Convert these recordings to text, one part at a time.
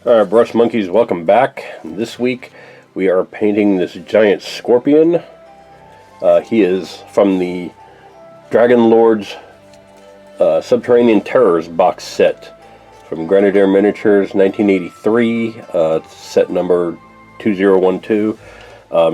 Alright, Brush Monkeys, welcome back. This week we are painting this giant scorpion. He is from the Dragon Lord's Subterranean Terrors box set from Grenadier Miniatures 1983, set number 2012.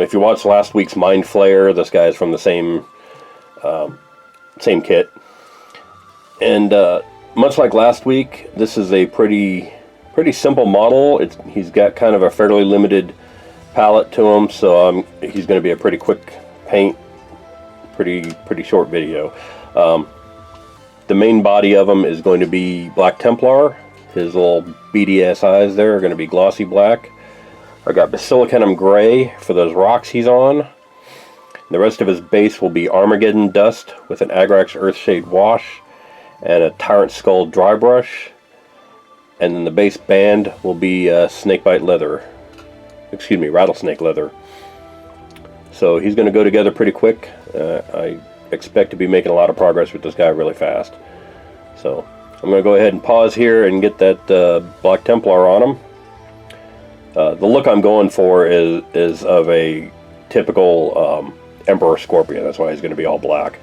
If you watched last week's Mind Flayer, this guy is from the same kit. And much like last week, this is a pretty simple model. He's got kind of a fairly limited palette to him, so he's going to be a pretty quick paint, pretty short video. The main body of him is going to be Black Templar. His little beady ass eyes there are going to be glossy black. I got Basilicanum Gray for those rocks he's on. The rest of his base will be Armageddon Dust with an Agrax Earthshade wash and a Tyrant Skull dry brush. And then the base band will be Rattlesnake leather. So he's going to go together pretty quick. I expect to be making a lot of progress with this guy really fast. So I'm going to go ahead and pause here and get that Black Templar on him. The look I'm going for is of a typical Emperor Scorpion. That's why he's going to be all black.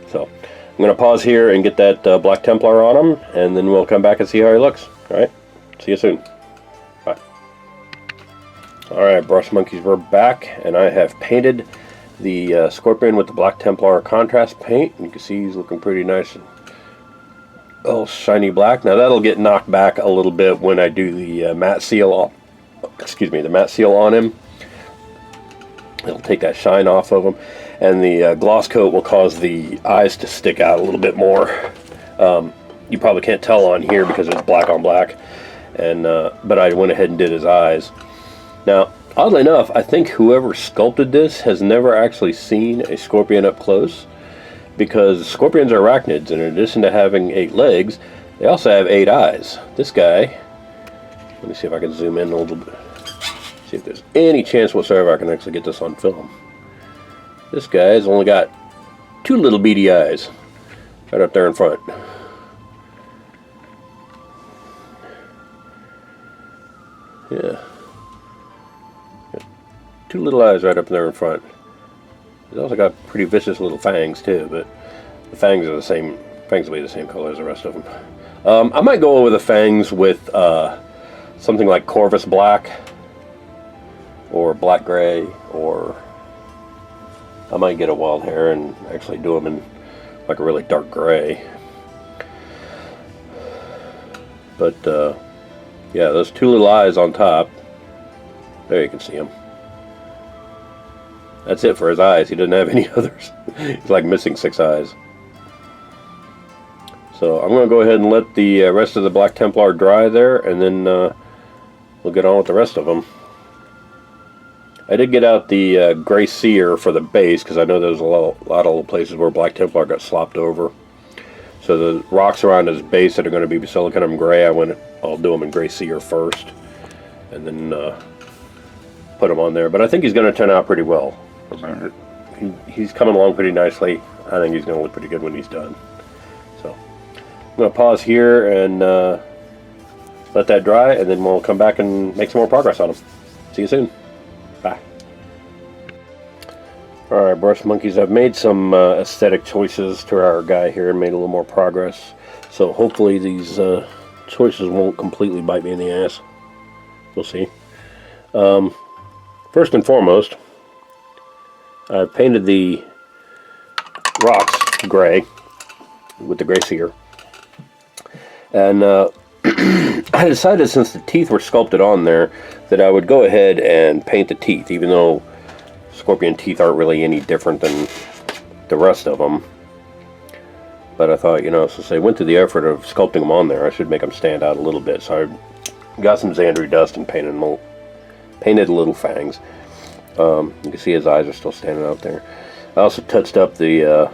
So I'm going to pause here and get that Black Templar on him, and then we'll come back and see how he looks. Alright, see you soon. Bye. Alright, Brush Monkeys, we're back, and I have painted the Scorpion with the Black Templar contrast paint. You can see he's looking pretty nice and shiny black. Now that'll get knocked back a little bit when I do the matte seal on him. It'll take that shine off of him, and the gloss coat will cause the eyes to stick out a little bit more. You probably can't tell on here because it's black on black, and but I went ahead and did his eyes. Now, oddly enough, I think whoever sculpted this has never actually seen a scorpion up close, because scorpions are arachnids, and in addition to having 8 legs, they also have 8 eyes. This guy, let me see if I can zoom in a little bit, see if there's any chance whatsoever I can actually get this on film. This guy's only got 2 little beady eyes right up there in front. Yeah. Got 2 little eyes right up there in front. He's also got pretty vicious little fangs too, but the fangs are the same. Fangs will be the same color as the rest of them. I might go over the fangs with something like Corvus Black or Black Gray, or I might get a wild hair and actually do them in like a really dark gray. But yeah, those 2 little eyes on top, there you can see them. That's it for his eyes. He doesn't have any others. He's like missing 6 eyes. So I'm going to go ahead and let the rest of the Black Templar dry there, and then we'll get on with the rest of them. I did get out the Gray Seer for the base, because I know there's a lot of places where Black Templar got slopped over. So the rocks around his base that are going to be Basilicanum Gray, I'll do them in Gray Seer first, and then put them on there. But I think he's going to turn out pretty well. He's coming along pretty nicely. I think he's going to look pretty good when he's done. So I'm going to pause here and let that dry, and then we'll come back and make some more progress on him. See you soon. Bye. Alright, Brush Monkeys, I've made some aesthetic choices to our guy here and made a little more progress. So hopefully these choices won't completely bite me in the ass. We'll see. First and foremost, I've painted the rocks gray with the Gray Seer. And I decided, since the teeth were sculpted on there, that I would go ahead and paint the teeth, even though scorpion teeth aren't really any different than the rest of them. But I thought, since I went through the effort of sculpting them on there, I should make them stand out a little bit. So I got some Xandri dust and painted little fangs. You can see his eyes are still standing out there. I also touched up the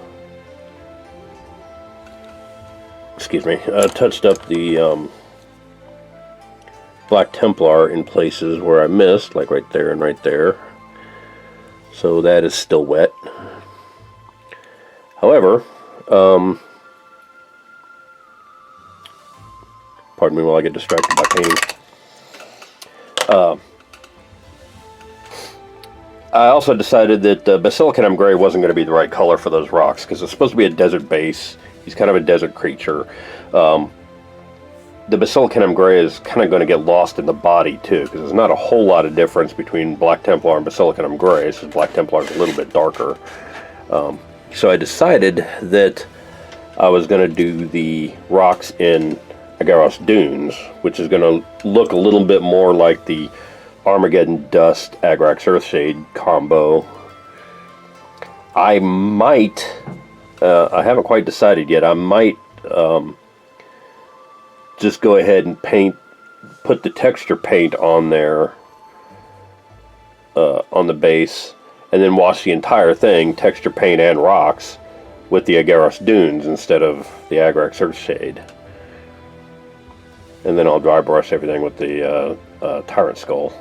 Black Templar in places where I missed, like right there and right there. So that is still wet. However, pardon me while I get distracted by painting. I also decided that Basilicum Gray wasn't going to be the right color for those rocks, because it's supposed to be a desert base. He's kind of a desert creature. The Basilicum Gray is kind of going to get lost in the body too, because there's not a whole lot of difference between Black Templar and Basilicum Gray, since Black Templar is a little bit darker. So I decided that I was going to do the rocks in Agaros Dunes, which is going to look a little bit more like the Armageddon Dust Agrax Earthshade combo. I might, I haven't quite decided yet, I might just go ahead and put the texture paint on there, on the base, and then wash the entire thing, texture paint and rocks, with the Agaros Dunes instead of the Agrax Earthshade. And then I'll dry brush everything with the Tyrant Skull.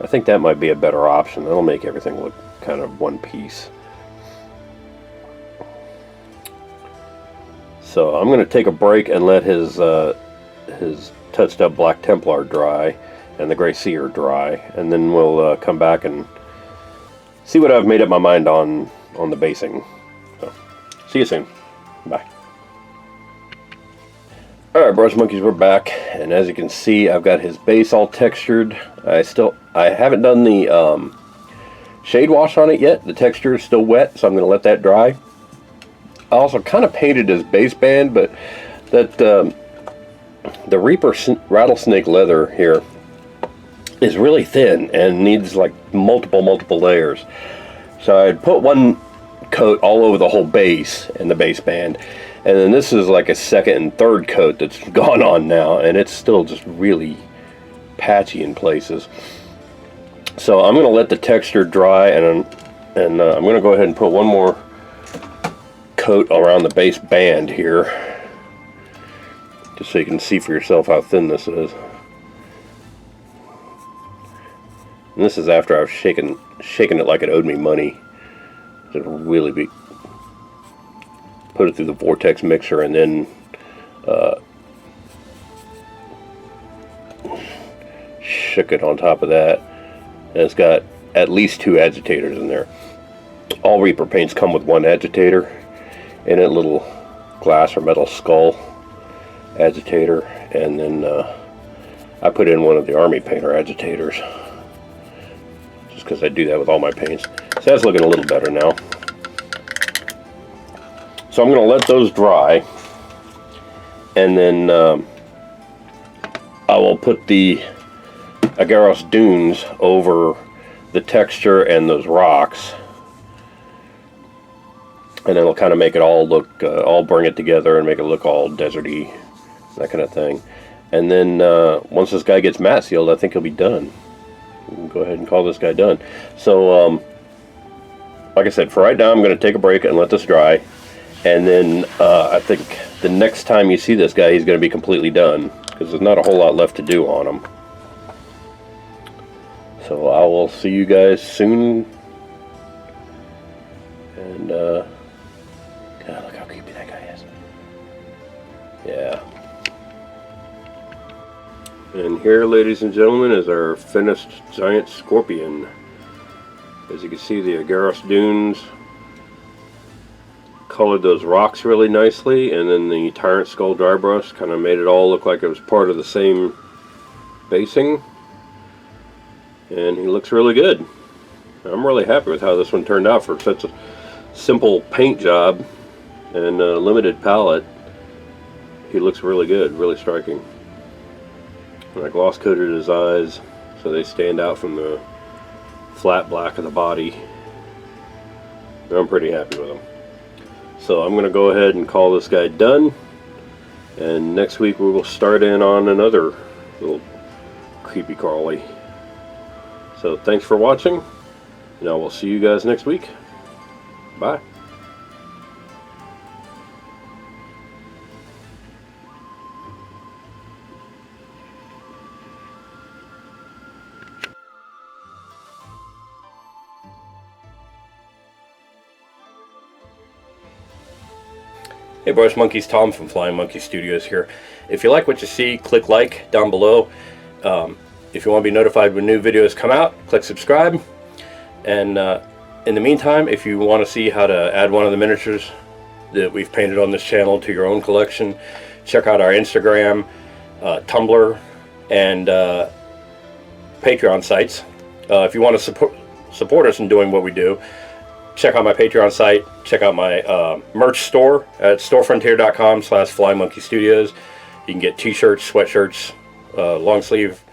I think that might be a better option. That'll make everything look kind of one piece. So I'm going to take a break and let his touched up Black Templar dry and the Gray Seer dry, and then we'll come back and see what I've made up my mind on the basing. So, see you soon. Bye. Alright, Brush Monkeys, we're back, and as you can see, I've got his base all textured. I haven't done the shade wash on it yet. The texture is still wet, so I'm going to let that dry. I also kind of painted his base band, but that the Reaper Rattlesnake leather here is really thin and needs like multiple layers. So I'd put one coat all over the whole base and the base band, and then this is like a second and third coat that's gone on now, and it's still just really patchy in places. So I'm going to let the texture dry, and I'm going to go ahead and put one more coat around the base band here, just so you can see for yourself how thin this is. And this is after I've shaken it like it owed me money. Just really be put it through the vortex mixer, and then shook it on top of that. And it's got at least 2 agitators in there. All Reaper paints come with 1 agitator in a little glass or metal skull agitator, and then I put in one of the Army Painter agitators, just because I do that with all my paints. So that's looking a little better now. So I'm going to let those dry, and then I will put the Agaros Dunes over the texture and those rocks, and it'll kind of make it all look, all bring it together and make it look all deserty, that kind of thing. And then once this guy gets matte sealed, I think he'll be done. We can go ahead and call this guy done. So like I said, for right now I'm going to take a break and let this dry, and then I think the next time you see this guy, he's going to be completely done, because there's not a whole lot left to do on him. So I will see you guys soon. And God, look how creepy that guy is. Yeah. And here, ladies and gentlemen, is our finished giant scorpion. As you can see, the Agaros Dunes colored those rocks really nicely, and then the Tyrant Skull dry brush kind of made it all look like it was part of the same basing. And he looks really good. I'm really happy with how this one turned out for such a simple paint job and a limited palette. He looks really good, really striking. And I gloss coated his eyes so they stand out from the flat black of the body. I'm pretty happy with him. So I'm going to go ahead and call this guy done, and next week we will start in on another little creepy crawly. So thanks for watching, and I will see you guys next week. Bye. Hey Brush Monkeys, Tom from Flying Monkey Studios here. If you like what you see, click like down below. If you want to be notified when new videos come out, click subscribe. And in the meantime, if you want to see how to add one of the miniatures that we've painted on this channel to your own collection, check out our Instagram, Tumblr, and Patreon sites. If you want to support us in doing what we do, check out my Patreon site. Check out my merch store at storefrontier.com/FlyMonkeyStudios. You can get t-shirts, sweatshirts, long sleeve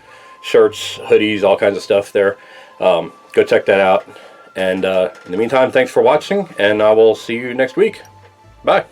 shirts, hoodies, all kinds of stuff there. Go check that out. And in the meantime, thanks for watching, and I will see you next week. Bye.